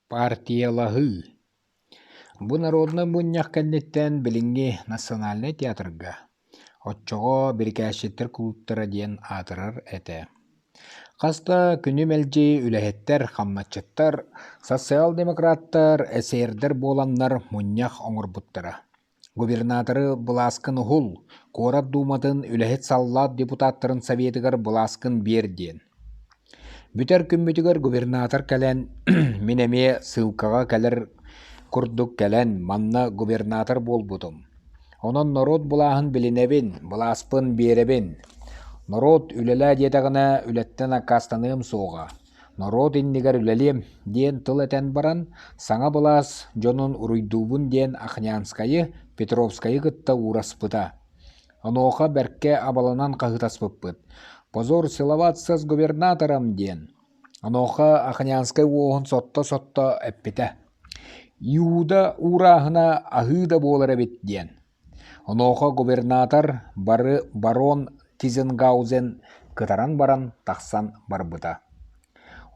партиялаһыы. Бу народны мунньах кэнниттэн билиҥҥи Национальный театрга оччоҕо бирикээччиттэр кулуттара диэн аатырар этэ. Хаста күнүм элдьи үлэһэттэр, хамначчыттар, социал-демократтар, эсээрдэр буоланнар мунньах оҥорбуттара. Губернаторы Былааскын Ухул, Куорат Дууматын үлэһит саллаат депутаттарын советыгар Былааскын биэр диэн. Бүтэр күммүтүгөр губернатор кэлэн мин эмиэ сылкаҕа кэлэр курдук кэлэн манна губернатор буолбутум. Онон народ булааһын билинэбин, былааспын биэрэбин. Народ үлэлээ диэтэҕинэ үлэттэн аккаастаныым суоҕа. Народ иннигэр үлэлиэм диэн тыл этэн баран, саҥа былаас дьонун уруйдуубун диэн Ахнянскайы, Петровскайы кытта уураспыта. Онуоха бэркэ абаланан хаһытаспыппыт. Позор силоватсыз губернаторам диэн. Онуоха Ахнянскай уоһун сотто эппитэ. Иуда уурааһына аһыыда буолар эбит диэн. Онуоха губернатор барон Тизенгаузен кытаран баран тахсан барбыта.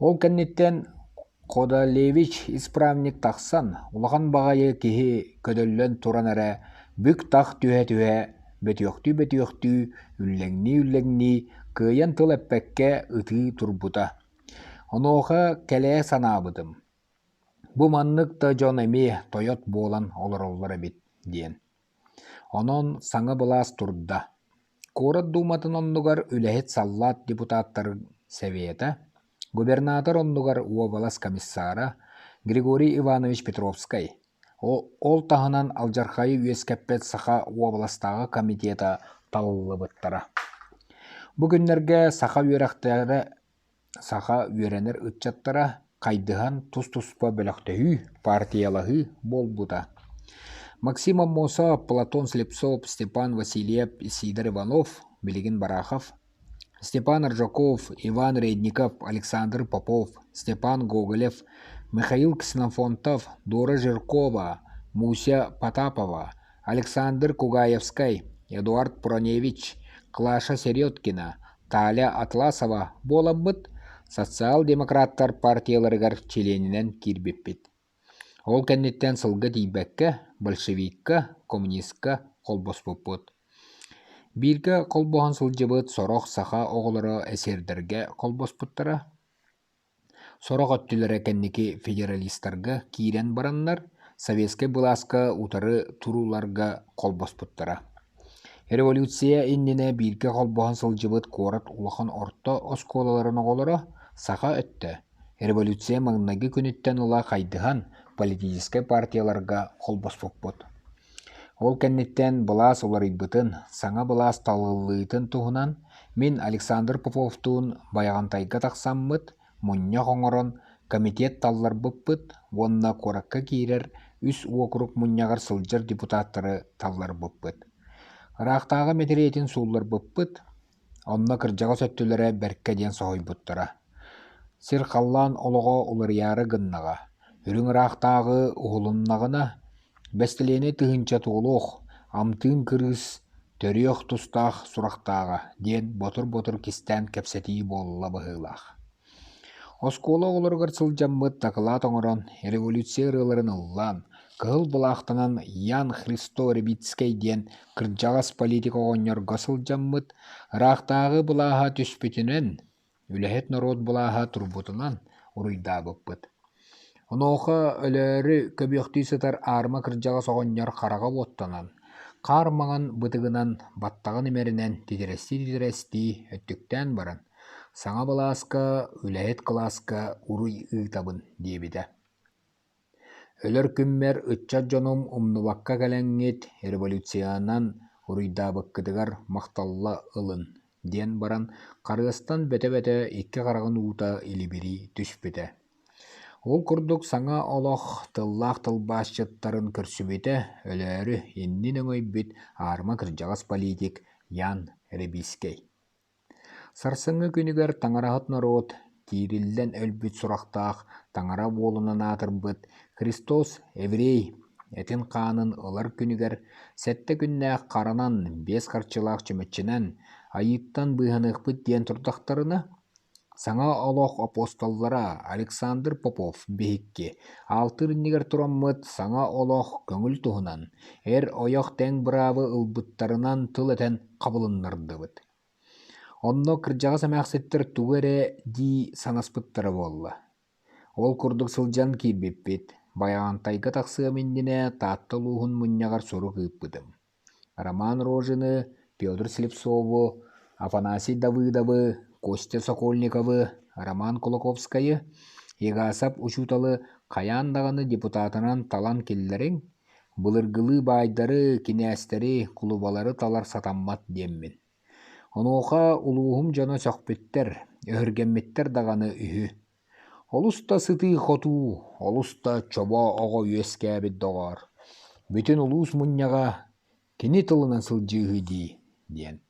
Ол кэнниттэн Кодалевич исправник тахсан, улахан бағайы киһи көдөллөн туран эрэ бүк тах түһэ-түһэ, бөтүөхтүү, үллэҥни, кыайан тыл эппэккэ ытыы турбута. Онуоха кэлээ санаабытым. Бу маннык да дьон эми тойот буолан олороллар эбит диэн. Онон саҥа былаас турда. Куорат Дууматын оннугар үлэһит саллаат депутаттар совета, губернатор оннугар уобалас комиссара Григорий Иванович Петровскай. Ол таһынан алжархайы үөскэппэт саха уобаластаага комитета талыллыбыттара. Бу күннерге саха үөрэнер ытчаттара кайдыһан тус-туспа бөлөхтөһүү, партиялаһыы болбута. Максим Аммосов, Платон Слепцов, Степан Васильев, Сидор Иванов, Билигин Барахов, Степан Ржаков, Иван Редников, Александр Попов, Степан Гоголев, Михаил Ксенофонтов, Дора Жиркова, Муся Потапова, Александр Кугаевский, Эдуард Проневич, Клаша Середкина, Таля Атласова боламбыт социал-демократтар партияларыгар членинен кирбиппит. Ол кэнниттен сылга тийбэккэ, большевикка, коммунистка колбоспуппут. Бирге колбоһон сылдьыбыт сорох саха оҕолоро эсердерге колбоспуттара. Сорох өттүлэрэ кэнники федералисттарга киирэн бараннар, советская былааска утары туруларга колбоспуттара. Революция иннине бирге колбоһон сылдьыбыт Куорат улахан орто оскуолаларын оҕолоро саха өттө. Революция маңнаги күнүттен ула хайдыһан политической партияларга холбоспуппут. Ол кэнниттен былаас уларыйбытын, саҥа былаас талыллыытын туһунан мин Александр Поповтуун баяғантайга тахсаммыт, мунньах оҥорон комитет талларбыппыт, уонна куоракка киирэр үс уокруг мунньаҕар сылдьар депутаттары талларбыппыт. Ыраахтааҕа метериэтин суулларбыппыт, онно кырдьаҕа сөттүлэрэ бэркэ диэн соһойбуттара. Сир халлаан олоҕо уларыйаары гыннаҕа, үрүҥ ыраахтааҕы уһулуннаҕына бэстилиэни тыһынча туолуох, амтыын кырыыс төрүөх тустаах сурахтааҕа диэн ботур кистээн кэпсэтии буолла быһыылаах. Оскуола оҕолоругар сылдьаммыт такылаат оҥорон революция ырыаларын ыллаан, кыһыл былаахтанан Ян Христо Рябицкий диэн кырдьаҕас политик оҕонньорго сылдьаммыт, ыраахтааҕы былааһа түспүтүнэн, үлэһит народ былааһа турбутунан уруйдаабыппыт. Онуоха өлөөрү көбүөхтүү сытар аарма кырдьаҕас оҕонньор хараҕа уоттанан, хаармаҕан бытыгынан баттаҕын имэринэн титирэсти өттүктээн баран, саҥа былааска үлэһит кылааска уруй ыытабын диэбитэ. Өлөр күммэр ыччат дьонум умнубакка кэлэҥҥит революциянан уруйдаабыккытыгар махталла ылын диэн баран харыастан бөтө икки хараҕын уута илибири түспүтэ. Ол курдук саҥа олох тыллаах тылбаасчыттарын көрсүбүтэ өлөөрү иннин өҥөйбүт аарма кырдьаҕас политик Ян Рябицкий. Сарсыҥҥы күнүгэр таҥараһыт народ тиириллэн өлбүт сурахтаах таҥара буолунан аатырбыт Христос еврей этин хаанын ылар күнүгэр сэтте күннээх харанан биэс харчылаах чүмэччинэн айыыттан быыһаныахпыт диэн турдахтарына Саңа олох апостоллара Александр Попов бехикки алтырыннигер тураммыт саңа олох көңүл туһунан ойох тең быраабы ылбыттарынан тыл этен кабылыннардыбыт. Онно кырдьаҕа сэмээхситтэр тугу эрэ дии санаспыттара буолла. Ол курдук сылдьан киирбиппит, баяғантайга тахсыа миннине таатта улуухун мунньаҕар суру кыыппытым. Роман Рожины, Петр Слепцову, Афанасий Давыдовы, Костя Сокольниковы, Роман Кулаковскайы, Егасап учуталы каяан даганы депутатынан талан киллериң, былыргылы байдары, кинээстери, кулубалары талар сатаммат диэммин. Онуоха улуухум дьоно сөхпүттэр, ыһыргэммиттэр даганы үһү. Олуста сытыы хотуу, олуста чобо оҕо үөскээбит доҕоор. Бүтүн улуус мунньаҕа кини тылынан сылдьыыһы дии, диэн.